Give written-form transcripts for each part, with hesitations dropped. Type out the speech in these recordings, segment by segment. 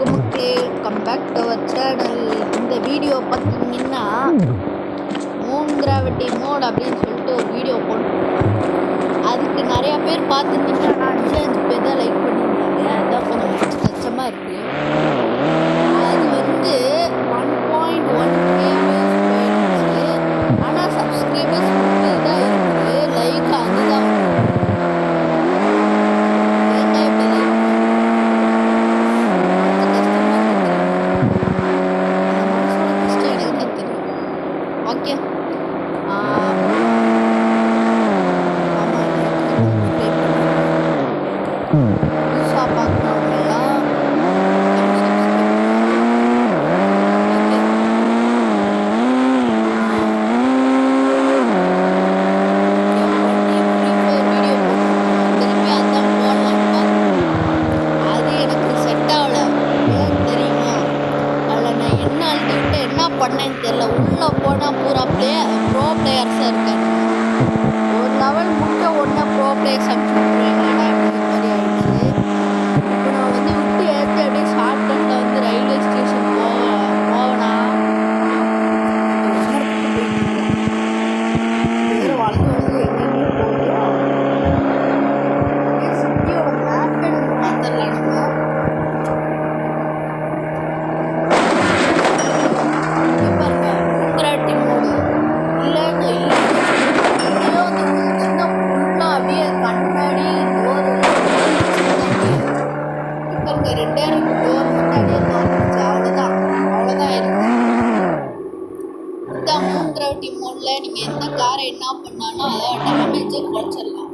வணக்கம் மக்களே, come back to our channel. இந்த வீடியோ பார்த்தீங்கன்னா மூன் கிராவிட்டி மோட் அப்படின்னு சொல்லிட்டு ஒரு வீடியோ போட்டிருக்கோம். அதுக்கு நிறையா பேர் பார்த்துருந்தீங்கன்னா நான் 5 பேர் தான் லைக் பண்ணியிருந்தீங்க. அதுதான் கொஞ்சம் கஷ்டமாக இருக்குது. அது வந்து 1.1K போயிடுச்சு. ஆனால் சப்ஸ்கிரைபர்ஸ் 30 தான் இருக்குது. லைக் அதுதான் ஓகே. புதுசாக பார்க்குறவங்கலாம் வீடியோ போட்டுருக்கோம். திருப்பி அதான் போடலாம். அது எனக்கு செட் ஆகலை. ஏன் தெரியுமா? அதில் நான் என்ன அழுதுகிட்டு என்ன பண்ணேன்னு தெரியல. உள்ளே போனால் பூரா ப்ரோ பிளேயர்ஸாக இருக்காங்க. ஒரு லெவல் முடிஞ்ச உடனே ப்ரோ பிளேயர்ஸ் அனுப்பிச்சுட்ருவேங்கடா அப்படிங்கிற மாதிரி ஆயிடுச்சு. இப்போ நான் வந்து விட்டு ஏற்றி அப்படியே ஷார்ட்கட்டில் வந்து ரயில்வே ஸ்டேஷன் போவேனா வேறு வளர்ந்து வந்து எங்கெங்கேயும் போகிறோம். அப்படியே சிட்டியோட மேப் எடுத்து பார்த்துடலாம் நம்ம. மோட்ல நீங்க எந்த காரை என்ன பண்ணாலும் அதோட டேமேஜை குறைச்சிடலாம்.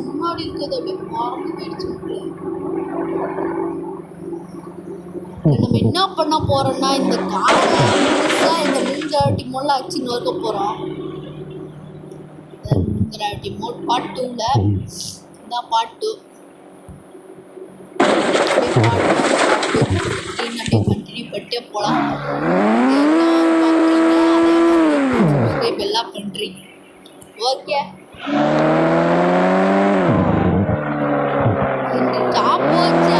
முன்னாடி இருக்கிறது அப்படியே மறந்து போயிடுச்சு. நம்ம என்ன பண்ண போறோம்னா இந்த காரை இந்த மூன்கிராவிட்டி மோட்ல அச்சு நோக்க போறோம். மூன்கிராவிட்டி மோட் பார்ட் 2ல இந்த பார்ட் 2 அப்படியே கண்டினியூ பண்ணிட்டே போகலாம். சப்ஸ்கிரைப் எல்லாம் பண்றீங்க. ஓகே, இந்த டாப் வச்சு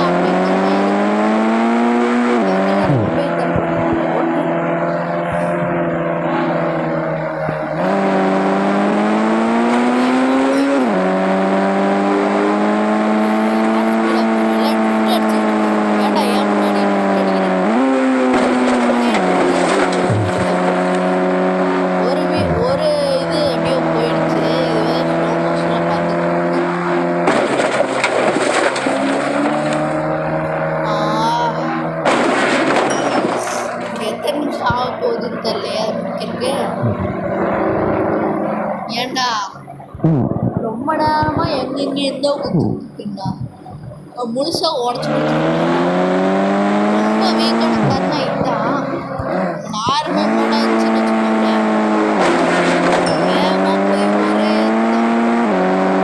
போகுதுன்னு தெரியலையா முடிக்கிறதுக்கு. ஏண்டா ரொம்ப நேரமா எங்கெங்க இருந்தோ கொடுத்துருக்குண்டா முழுசா உடச்சு கொடுத்துருக்கேன். ரொம்ப வீக்கான காரணம் இதுதான். நார்மல் மோட இருந்துச்சுன்னு வச்சுக்கோங்களேன், வேகமாக போய் ஒரே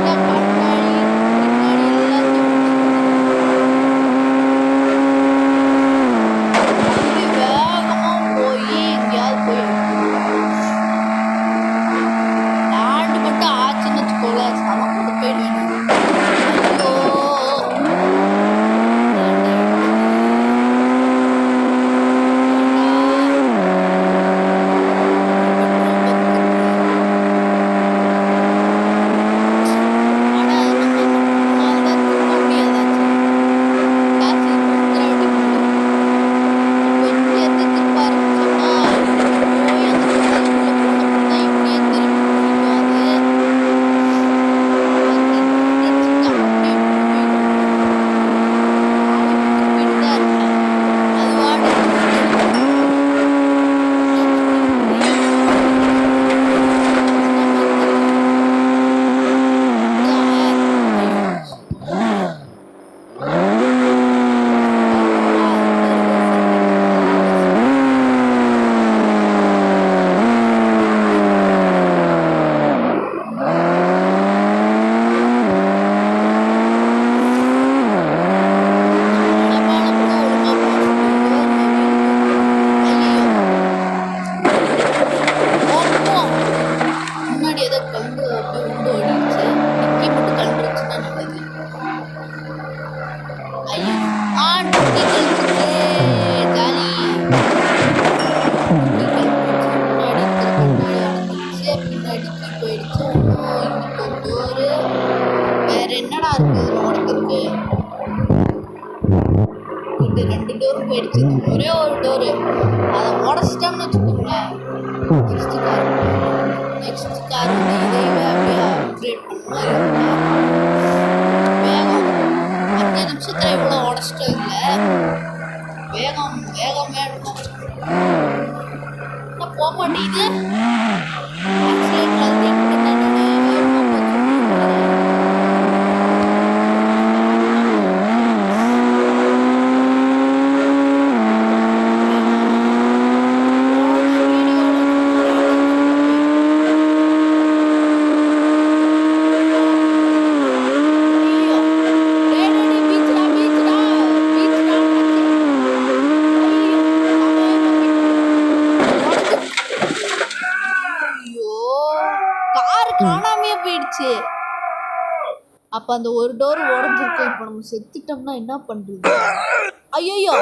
கண்ணாடி எல்லாத்தையும் லேண்டு மட்டும் ஆச்சுன்னு வச்சுக்கோல சமக்கொண்டு போயிடுவேன். ஜாலி முன்னாடி இருக்கிற கண்ணாடி அடைஞ்சிருச்சு, பின்னாடிக்கு போயிடுச்சு. இன்னைக்கு ஒரு டோரு. வேற என்னடா இருக்கு இதுல உடைக்கிறதுக்கு? இது 2 டோரும் போயிடுச்சு. ஒரே ஒரு டோரு அதை உடச்சிட்டோம்னு வச்சுக்கோங்களேன். நெக்ஸ்ட் கார் வந்து இதையே அப்படியே அப்கிரேட் பண்ண வேகம் 5 நிமிஷத்துல இவ்வளோ உடச்சிட்டோம். இல்லை வேகம் வேகமே இருக்கும். போக மாட்டேங்குது. காணாமையே போயிடுச்சு. அப்ப அந்த ஒரு டோர் உடஞ்சிருக்கோம். இப்ப நம்ம செத்துட்டோம்னா என்ன பண்றது? ஐயோ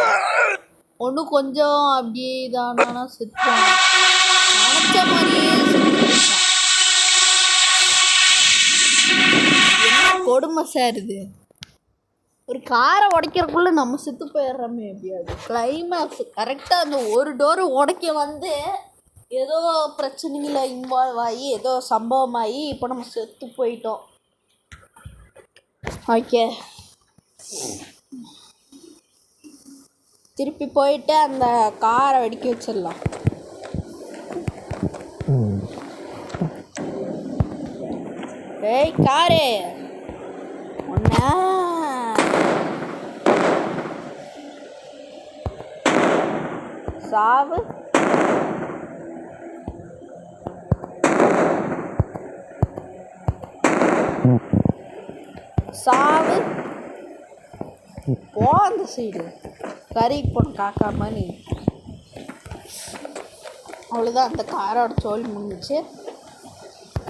ஒண்ணு கொஞ்சம் அப்படியே இதானா செத்துட்டோம். நினைச்ச மாதிரியே என்ன கொடுமை சார் இது. ஒரு காரை உடைக்கிறதுக்குள்ள நம்ம செத்து போயிடுறோமே. எப்படியாது கிளைமேக்ஸ் கரெக்டாக அந்த ஒரு டோரு உடைக்க வந்து ஏதோ பிரச்சனைகளை இன்வால்வ் ஆகி ஏதோ சம்பவமாகி இப்போ நம்ம செத்து போயிட்டோம். ஓகே, திருப்பி போயிட்டு அந்த காரை வெடிக்க வச்சிடலாம். ஏய் காரு ஒன்னா சாவு. சாவு போ அந்த சைடு. கறி போன காக்கா மாதிரி. அவ்வளோதான், அந்த காரோட தோல் முடிஞ்சிச்சு.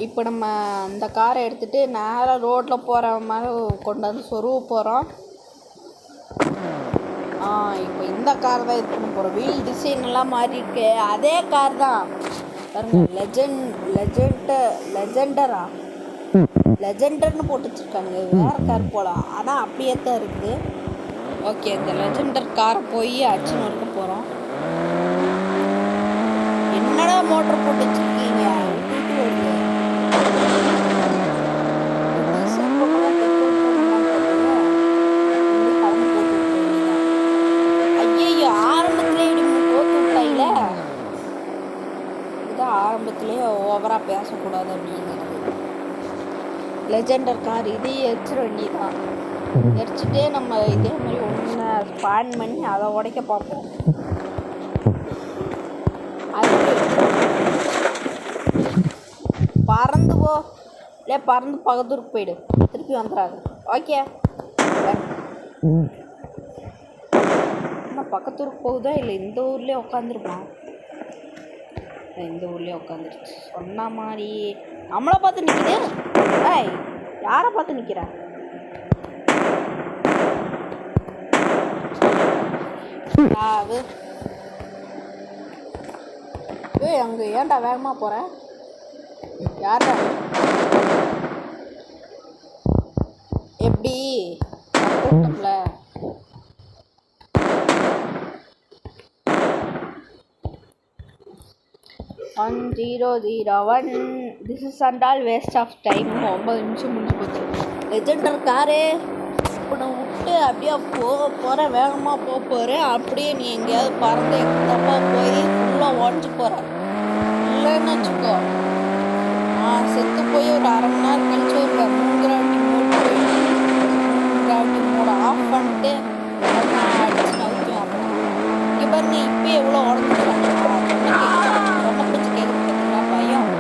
இப்போ நம்ம அந்த காரை எடுத்துகிட்டு நேராக ரோட்டில் போகிற மாதிரி கொண்டாந்து சொருவ போகிறோம். இப்போ இந்த கார் தான் இது பண்ண போகிறோம். வீல் டிசைன் எல்லாம் மாறி இருக்கு. அதே கார் தான் பாருங்க. லெஜெண்டர்னு போட்டு வச்சுருக்காங்க. வேறு கார் போகலாம், ஆனால் அப்படியே தான் இருக்குது. ஓகே, இந்த லெஜெண்டர் காரை போய் அடிச்சுன்னு இருக்க போகிறோம். என்னடா மோட்டர் போட்டு வச்சுருக்கீங்க? ஐயோ ஆரம்பத்திலே இப்படி போட்டு விட்டாயில. இதுதான் ஆரம்பத்திலேயே ஓவராக பேசக்கூடாது அப்படிங்கிறது. லெஜெண்டர் கார் இதே எரிச்சிட வேண்டியதான். எரிச்சிட்டே நம்ம இதே மாதிரி ஒன்று ஸ்பான் பண்ணி அதை உடைக்க பார்ப்போம். அது பறந்து போ, இல்லை பறந்து பக்கத்தூருக்கு போயிடு, திருப்பி வந்துடாது. ஓகே, ஆனால் பக்கத்தூருக்கு போகுதா இல்லை இந்த ஊர்லேயே உட்காந்துருப்பான். இந்த ஊர்லேயே உட்காந்துருச்சு சொன்ன மாதிரி. நம்மளை பார்த்து நிற்கிது. ஏய் யாரை பார்த்து நிற்கிறா? ஏய் அங்கே ஏன்டா வேகமாக போகிற? யார்டா எப்படி கூட்டம்ல? 1001. This is and all waste of time. 9 நிமிஷம் முடிஞ்சு போச்சு. லெஜெண்டர் காரு இப்போ நான் விட்டு அப்படியே போகிறேன், வேகமாக போகிறேன். அப்படியே நீ எங்கேயாவது பறந்து தப்பாக போய் ஃபுல்லாக உடஞ்சி போகிற இல்லைன்னு வச்சுக்கோ. செத்து போய் ஒரு அரை மணி நேரம் கழிச்சு ஒரு 3 கிராவிட்டி மோடு ஆஃப் பண்ணிட்டு நான் அடிச்சு நவுக்கும். இங்கே பாருங்க, இப்போ எவ்வளோ உடஞ்சிக்கிறாங்க. ரொம்ப பிடிச்சி கேட்குறதுங்களா பயம்.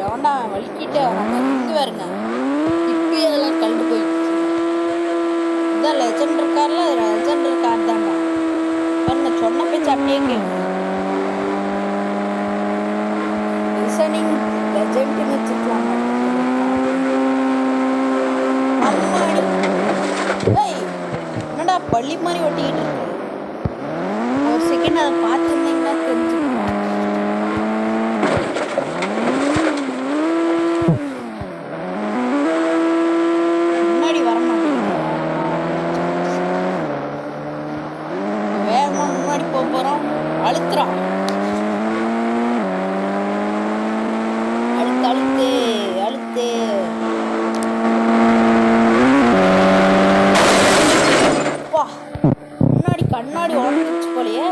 எவன்டா வலிக்கிட்டே வராங்க. இங்கே வருங்க, இப்போ அதெல்லாம் கழுண்டு போயிடுச்சு. இதான் லெஜெண்டர் காரில் லெஜெண்டர் கார் தான்டா. பாருங்க, சொன்ன பேச்சு அப்படியே கேட்கும். லிசனிங் லெஜெண்ட்னு வச்சுருக்கலாம். அம்மாடி ஏய் என்னடா பள்ளி மாதிரி ஒட்டிக்கிட்டு இருக்கு. ஒரு செகண்ட் அதை பார்த்துருந்தீங்கன்னா தெரிஞ்சுக்கலாம். முன்னாடி வர மாட்டேங்குது. வேகமாக முன்னாடி போக போகிறோம். அழுத்துறான். அழுத்து அழுத்து அழுத்து. வா, முன்னாடி கண்ணாடி உடஞ்சிச்சு போலையே.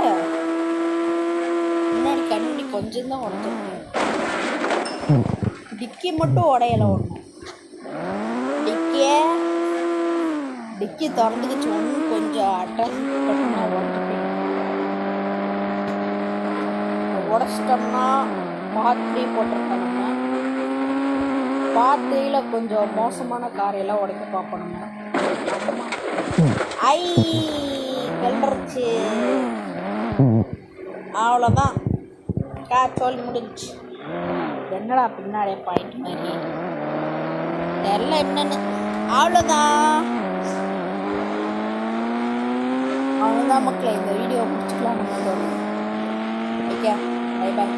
முன்னாடி கண்ணாடி கொஞ்சம் தான் உடஞ்சிருக்கு. டிக்கி மட்டும் உடையலை. ஒன்று டிக்கி திறந்துக்குச்சு. ஒன்று கொஞ்சம் அட்ரஸ் பண்ணா உடச்சிட்டோம்னா பார்ட் 3 போட்டிருக்கோம். நம்ம பார்ட் 3ல கொஞ்சம் மோசமான காரையெல்லாம் உடைக்க பார்ப்போம். நம்ம ஐ கலந்துருச்சு. அவ்வளோதான், சொல்லி முடிஞ்சு. என்னடா பின்னாடியே பாயிண்ட் மாதிரி தெரில என்னன்னு. அவ்வளோதான் மக்களே. இந்த வீடியோ பிடிச்சிக்கலாம். நம்ம ஓகே, பை பாய்.